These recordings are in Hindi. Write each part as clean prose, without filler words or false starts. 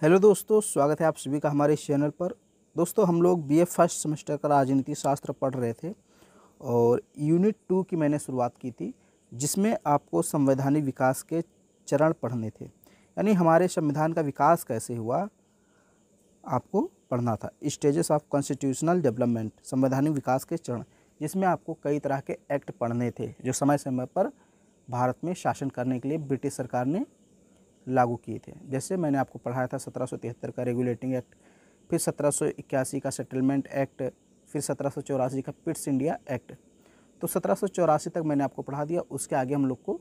हेलो दोस्तों, स्वागत है आप सभी का हमारे इस चैनल पर। दोस्तों, हम लोग बीए फर्स्ट सेमेस्टर का राजनीति शास्त्र पढ़ रहे थे और यूनिट 2 की मैंने शुरुआत की थी, जिसमें आपको संवैधानिक विकास के चरण पढ़ने थे। यानी हमारे संविधान का विकास कैसे हुआ आपको पढ़ना था। स्टेजेस ऑफ कॉन्स्टिट्यूशनल डेवलपमेंट, संवैधानिक विकास के चरण, जिसमें आपको कई तरह के एक्ट पढ़ने थे जो समय समय पर भारत में शासन करने के लिए ब्रिटिश सरकार ने लागू किए थे। जैसे मैंने आपको पढ़ाया था 1773 का रेगुलेटिंग एक्ट, फिर 1781 का सेटलमेंट एक्ट, फिर 1784 का पिट्स इंडिया एक्ट। तो 1784 तक मैंने आपको पढ़ा दिया, उसके आगे हम लोग को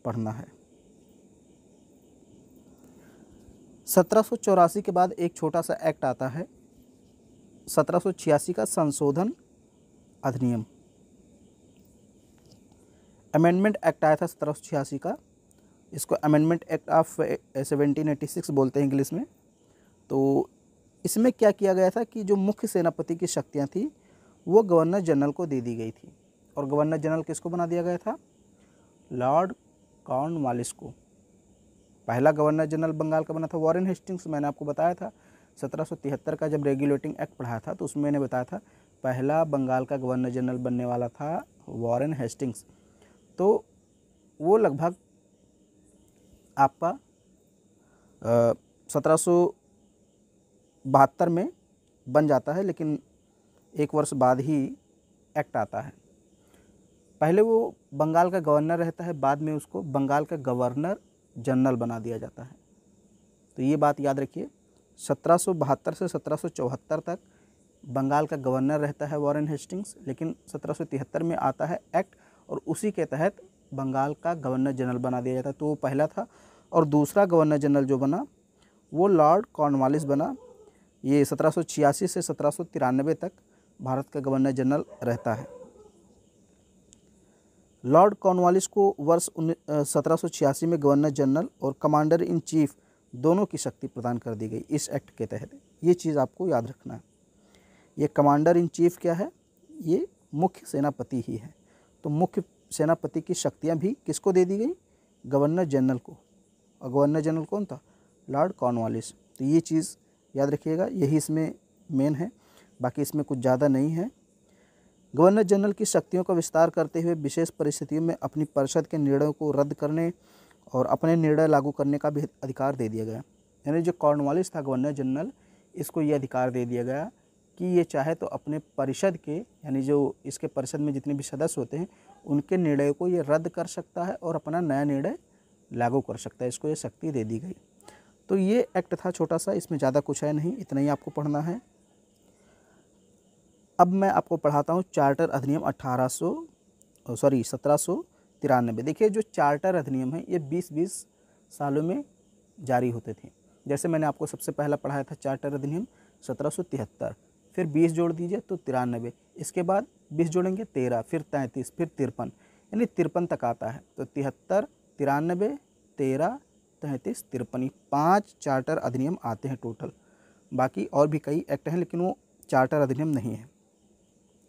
पढ़ना है। 1784 के बाद एक छोटा सा एक्ट आता है 1786 का संशोधन अधिनियम, अमेंडमेंट एक्ट आया था 1786 का। इसको अमेंडमेंट एक्ट ऑफ 1786 बोलते हैं इंग्लिश में। तो इसमें क्या किया गया था कि जो मुख्य सेनापति की शक्तियां थी वो गवर्नर जनरल को दे दी गई थी। और गवर्नर जनरल किसको बना दिया गया था? लॉर्ड कॉर्नवालिस को। पहला गवर्नर जनरल बंगाल का बना था वॉरेन हेस्टिंग्स। मैंने आपको बताया था 1773 का जब रेगुलेटिंग एक्ट पढ़ाया था तो उसमें मैंने बताया था पहला बंगाल का गवर्नर जनरल बनने वाला था वॉरेन हेस्टिंग्स। तो वो लगभग आपका 1772 में बन जाता है, लेकिन एक वर्ष बाद ही एक्ट आता है। पहले वो बंगाल का गवर्नर रहता है, बाद में उसको बंगाल का गवर्नर जनरल बना दिया जाता है। तो ये बात याद रखिए, 1772 से 1774 तक बंगाल का गवर्नर रहता है वॉरेन हेस्टिंग्स, लेकिन 1773 में आता है एक्ट और उसी के तहत बंगाल का गवर्नर जनरल बना दिया जाता है। तो वो पहला था। और दूसरा गवर्नर जनरल जो बना वो लॉर्ड कॉर्नवालिस बना। ये 1786 से 1793 तक भारत का गवर्नर जनरल रहता है। लॉर्ड कॉर्नवालिस को वर्ष 1786 में गवर्नर जनरल और कमांडर इन चीफ दोनों की शक्ति प्रदान कर दी गई इस एक्ट के तहत। ये चीज़ आपको याद रखना है। ये कमांडर इन चीफ क्या है? ये मुख्य सेनापति ही है। तो मुख्य सेनापति की शक्तियाँ भी किसको दे दी गई? गवर्नर जनरल को। और गवर्नर जनरल कौन था? Lord Cornwallis. तो ये चीज़ याद रखिएगा, यही इसमें मेन है, बाकी इसमें कुछ ज़्यादा नहीं है। गवर्नर जनरल की शक्तियों का विस्तार करते हुए विशेष परिस्थितियों में अपनी परिषद के निर्णयों को रद्द करने और अपने निर्णय लागू करने का भी अधिकार दे दिया गया। यानी जो कॉर्नवालिस था गवर्नर जनरल, इसको ये अधिकार दे दिया गया कि ये चाहे तो अपने परिषद के, यानी जो इसके परिषद में जितने भी सदस्य होते हैं उनके निर्णय को ये रद्द कर सकता है और अपना नया निर्णय लागू कर सकता है। इसको ये शक्ति दे दी गई। तो ये एक्ट था छोटा सा, इसमें ज़्यादा कुछ है नहीं, इतना ही आपको पढ़ना है। अब मैं आपको पढ़ाता हूँ चार्टर अधिनियम 1793। देखिए, जो चार्टर अधिनियम है ये 20-20 सालों में जारी होते थे। जैसे मैंने आपको सबसे पहला पढ़ाया था चार्टर अधिनियम 1773, फिर 20 जोड़ दीजिए तो 93, इसके बाद 20 जोड़ेंगे 13, फिर 33, फिर 53, यानी 53 तक आता है। तो 73, 93, 13, 33, 53, 5 चार्टर अधिनियम आते हैं टोटल। बाकी और भी कई एक्ट हैं, लेकिन वो चार्टर अधिनियम नहीं है।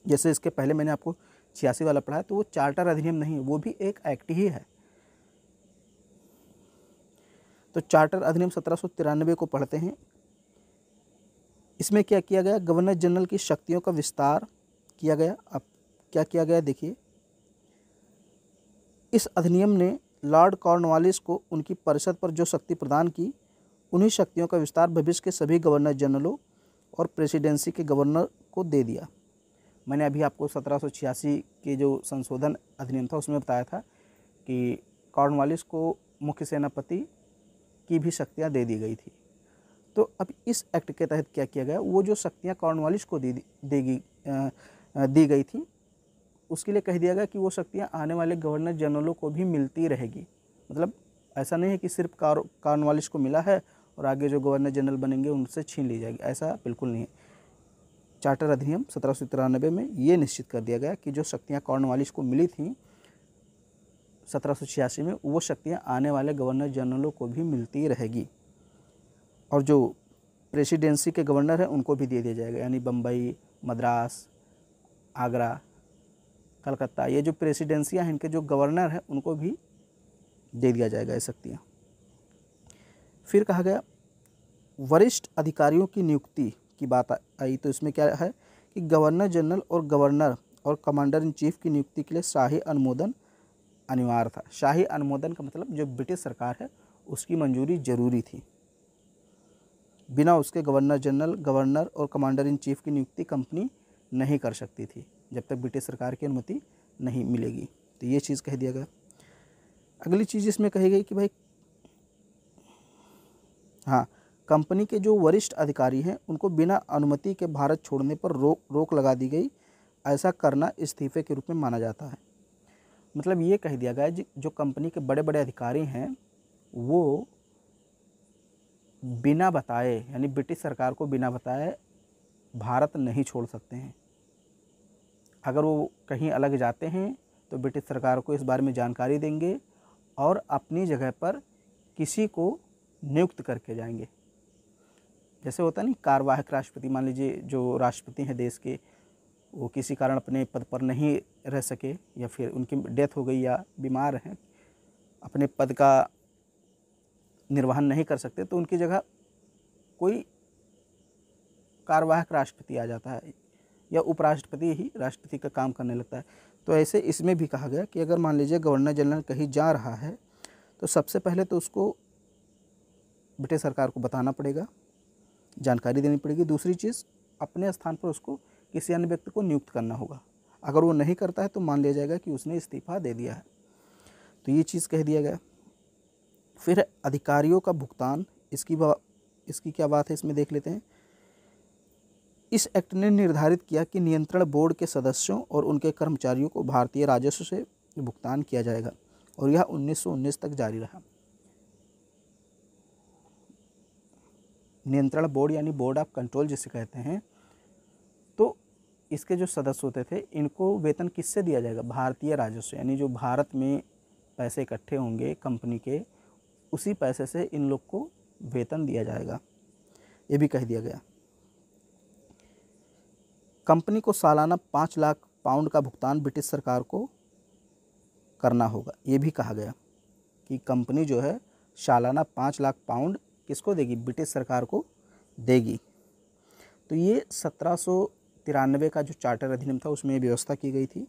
जैसे इसके पहले मैंने आपको 86 वाला पढ़ाया, तो वो चार्टर अधिनियम नहीं है, वो भी एक एक्ट ही है। तो चार्टर अधिनियम 1793 को पढ़ते हैं। इसमें क्या किया गया? गवर्नर जनरल की शक्तियों का विस्तार किया गया। अब क्या किया गया देखिए, इस अधिनियम ने लॉर्ड कॉर्नवालिस को उनकी परिषद पर जो शक्ति प्रदान की, उन्हीं शक्तियों का विस्तार भविष्य के सभी गवर्नर जनरलों और प्रेसिडेंसी के गवर्नर को दे दिया। मैंने अभी आपको 1786 के जो संशोधन अधिनियम था उसमें बताया था कि कॉर्नवालिस को मुख्य सेनापति की भी शक्तियां दे दी गई थी। तो अब इस एक्ट के तहत क्या किया गया? वो जो शक्तियां कॉर्नवालिस को दी गई थी, उसके लिए कह दिया गया कि वो शक्तियां आने वाले गवर्नर जनरलों को भी मिलती रहेगी। मतलब ऐसा नहीं है कि सिर्फ कॉर्नवालिस को मिला है और आगे जो गवर्नर जनरल बनेंगे उनसे छीन ली जाएगी, ऐसा बिल्कुल नहीं है। चार्टर अधिनियम 1793 में ये निश्चित कर दिया गया कि जो शक्तियां कॉर्नवालिस को मिली थी 1786 में, वो शक्तियां आने वाले गवर्नर जनरलों को भी मिलती रहेगी। और जो प्रेसिडेंसी के गवर्नर हैं उनको भी दे दिया जाएगा, यानी बम्बई, मद्रास, आगरा, कलकत्ता, ये जो प्रेसिडेंसियां हैं इनके जो गवर्नर हैं उनको भी दे दिया जाएगा ये शक्तियाँ। फिर कहा गया वरिष्ठ अधिकारियों की नियुक्ति की बात आई तो इसमें क्या है कि गवर्नर जनरल और गवर्नर और कमांडर इन चीफ की नियुक्ति के लिए शाही अनुमोदन अनिवार्य था। शाही अनुमोदन का मतलब जो ब्रिटिश सरकार है उसकी मंजूरी जरूरी थी। बिना उसके गवर्नर जनरल, गवर्नर और कमांडर इन चीफ की नियुक्ति कंपनी नहीं कर सकती थी जब तक ब्रिटिश सरकार की अनुमति नहीं मिलेगी। तो ये चीज़ कह दिया गया। अगली चीज़ इसमें कही गई कि भाई हाँ, कंपनी के जो वरिष्ठ अधिकारी हैं उनको बिना अनुमति के भारत छोड़ने पर रोक लगा दी गई। ऐसा करना इस्तीफे के रूप में माना जाता है। मतलब ये कह दिया गया जो कंपनी के बड़े बड़े अधिकारी हैं वो बिना बताए, यानी ब्रिटिश सरकार को बिना बताए भारत नहीं छोड़ सकते हैं। अगर वो कहीं अलग जाते हैं तो ब्रिटिश सरकार को इस बारे में जानकारी देंगे और अपनी जगह पर किसी को नियुक्त करके जाएंगे। जैसे होता नहीं, कार्यवाहक राष्ट्रपति, मान लीजिए जो राष्ट्रपति हैं देश के, वो किसी कारण अपने पद पर नहीं रह सके या फिर उनकी डेथ हो गई या बीमार हैं, अपने पद का निर्वहन नहीं कर सकते, तो उनकी जगह कोई कार्यवाहक राष्ट्रपति आ जाता है या उपराष्ट्रपति ही राष्ट्रपति का काम करने लगता है। तो ऐसे इसमें भी कहा गया कि अगर मान लीजिए गवर्नर जनरल कहीं जा रहा है तो सबसे पहले तो उसको ब्रिटिश सरकार को बताना पड़ेगा, जानकारी देनी पड़ेगी। दूसरी चीज़, अपने स्थान पर उसको किसी अन्य व्यक्ति को नियुक्त करना होगा। अगर वो नहीं करता है तो मान लिया जाएगा कि उसने इस्तीफा दे दिया है। तो ये चीज़ कह दिया गया। फिर अधिकारियों का भुगतान, इसकी क्या बात है इसमें देख लेते हैं। इस एक्ट ने निर्धारित किया कि नियंत्रण बोर्ड के सदस्यों और उनके कर्मचारियों को भारतीय राजस्व से भुगतान किया जाएगा और यह 1919 तक जारी रहा। नियंत्रण बोर्ड यानी बोर्ड ऑफ कंट्रोल जिसे कहते हैं, तो इसके जो सदस्य होते थे इनको वेतन किससे दिया जाएगा? भारतीय राजस्व, यानी जो भारत में पैसे इकट्ठे होंगे कंपनी के, उसी पैसे से इन लोग को वेतन दिया जाएगा। ये भी कह दिया गया। कंपनी को सालाना 5 लाख पाउंड का भुगतान ब्रिटिश सरकार को करना होगा। ये भी कहा गया कि कंपनी जो है सालाना 5 लाख पाउंड किसको देगी? ब्रिटिश सरकार को देगी। तो ये 1793 का जो चार्टर अधिनियम था उसमें व्यवस्था की गई थी।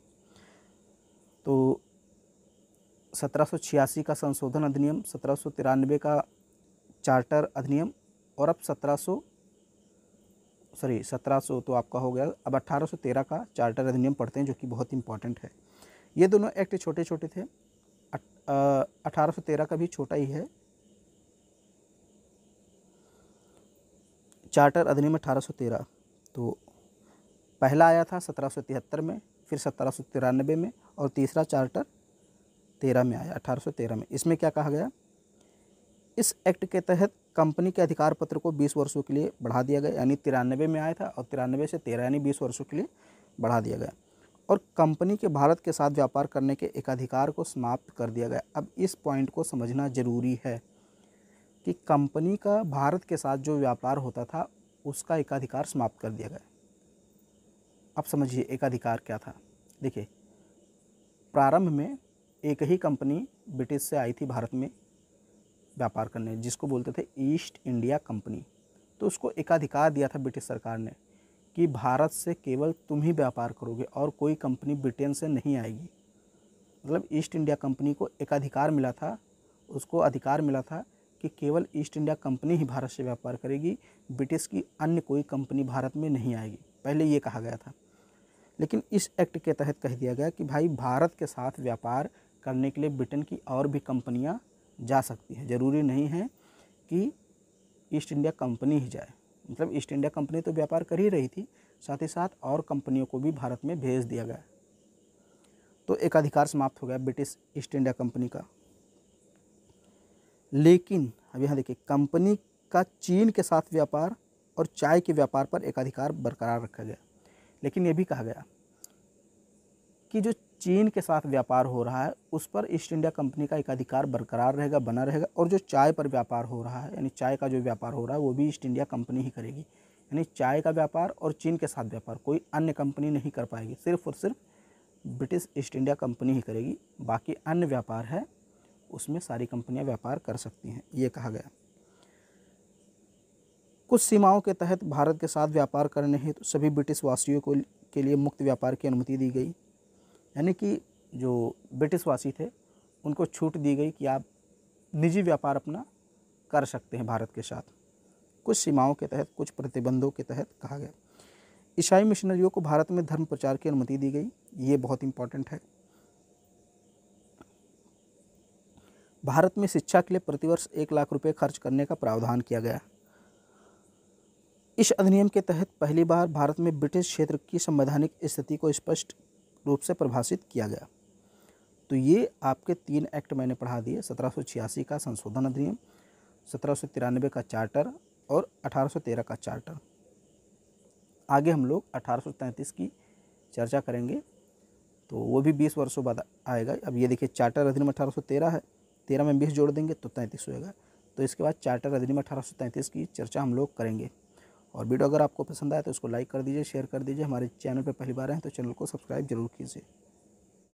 तो 1786 का संशोधन अधिनियम, 1793 का चार्टर अधिनियम और अब 1700 तो आपका हो गया। अब 1813 का चार्टर अधिनियम पढ़ते हैं जो कि बहुत इंपॉर्टेंट है। ये दोनों एक्ट छोटे छोटे थे। 1813 का भी छोटा ही है। चार्टर अधिनियम 1813 तो पहला आया था 1773 में, फिर 1793 में और तीसरा चार्टर 13 में आया, 1813 में। इसमें क्या कहा गया? इस एक्ट के तहत कंपनी के अधिकार पत्र को 20 वर्षों के लिए बढ़ा दिया गया, यानी 93 में आया था और 93 से 13 यानी 20 वर्षों के लिए बढ़ा दिया गया। और कंपनी के भारत के साथ व्यापार करने के एक अधिकार को समाप्त कर दिया गया। अब इस पॉइंट को समझना जरूरी है कि कंपनी का भारत के साथ जो व्यापार होता था उसका एकाधिकार समाप्त कर दिया गया। अब समझिए एकाधिकार क्या था। देखिए, प्रारंभ में एक ही कंपनी ब्रिटिश से आई थी भारत में व्यापार करने, जिसको बोलते थे ईस्ट इंडिया कंपनी। तो उसको एकाधिकार दिया था ब्रिटिश सरकार ने कि भारत से केवल तुम ही व्यापार करोगे और कोई कंपनी ब्रिटेन से नहीं आएगी। मतलब ईस्ट इंडिया कंपनी को एकाधिकार मिला था, उसको अधिकार मिला था कि केवल ईस्ट इंडिया कंपनी ही भारत से व्यापार करेगी, ब्रिटिश की अन्य कोई कंपनी भारत में नहीं आएगी। पहले ये कहा गया था। लेकिन इस एक्ट के तहत कह दिया गया कि भाई भारत के साथ व्यापार करने के लिए ब्रिटेन की और भी कंपनियां जा सकती हैं, ज़रूरी नहीं है कि ईस्ट इंडिया कंपनी ही जाए। मतलब ईस्ट इंडिया कंपनी तो व्यापार कर ही रही थी, साथ ही साथ और कंपनियों को भी भारत में भेज दिया गया। तो एक अधिकार समाप्त हो गया ब्रिटिश ईस्ट इंडिया कंपनी का। लेकिन अब यहाँ देखिए, कंपनी का चीन के साथ व्यापार और चाय के व्यापार पर एक अधिकार बरकरार रखा गया। लेकिन ये भी कहा गया कि जो चीन के साथ व्यापार हो रहा है उस पर ईस्ट इंडिया कंपनी का एक अधिकार बरकरार रहेगा, बना रहेगा। और जो चाय पर व्यापार हो रहा है, यानी चाय का जो व्यापार हो रहा है वो भी ईस्ट इंडिया कंपनी ही करेगी। यानी चाय का व्यापार और चीन के साथ व्यापार कोई अन्य कंपनी नहीं कर पाएगी, सिर्फ और सिर्फ ब्रिटिश ईस्ट इंडिया कंपनी ही करेगी। बाकी अन्य व्यापार है उसमें सारी कंपनियां व्यापार कर सकती हैं, ये कहा गया। कुछ सीमाओं के तहत भारत के साथ व्यापार करने हेतु सभी ब्रिटिश वासियों को के लिए मुक्त व्यापार की अनुमति दी गई। यानी कि जो ब्रिटिश वासी थे उनको छूट दी गई कि आप निजी व्यापार अपना कर सकते हैं भारत के साथ, कुछ सीमाओं के तहत, कुछ प्रतिबंधों के तहत कहा गया। ईसाई मिशनरियों को भारत में धर्म प्रचार की अनुमति दी गई, ये बहुत इंपॉर्टेंट है। भारत में शिक्षा के लिए प्रतिवर्ष 1 लाख रुपए खर्च करने का प्रावधान किया गया। इस अधिनियम के तहत पहली बार भारत में ब्रिटिश क्षेत्र की संवैधानिक स्थिति को स्पष्ट रूप से परिभाषित किया गया। तो ये आपके 3 एक्ट मैंने पढ़ा दिए, 1786 का संशोधन अधिनियम, 1793 का चार्टर और 1813 का चार्टर। आगे हम लोग 1833 की चर्चा करेंगे, तो वो भी 20 वर्षों बाद आएगा। अब ये देखिए चार्टर अधिनियम 1813 है, 13 में 20 जोड़ देंगे तो 33 होएगा। तो इसके बाद चार्टर अधिनियम 1833 की चर्चा हम लोग करेंगे। और वीडियो अगर आपको पसंद आए तो इसको लाइक कर दीजिए, शेयर कर दीजिए। हमारे चैनल पर पहली बार हैं तो चैनल को सब्सक्राइब जरूर कीजिए।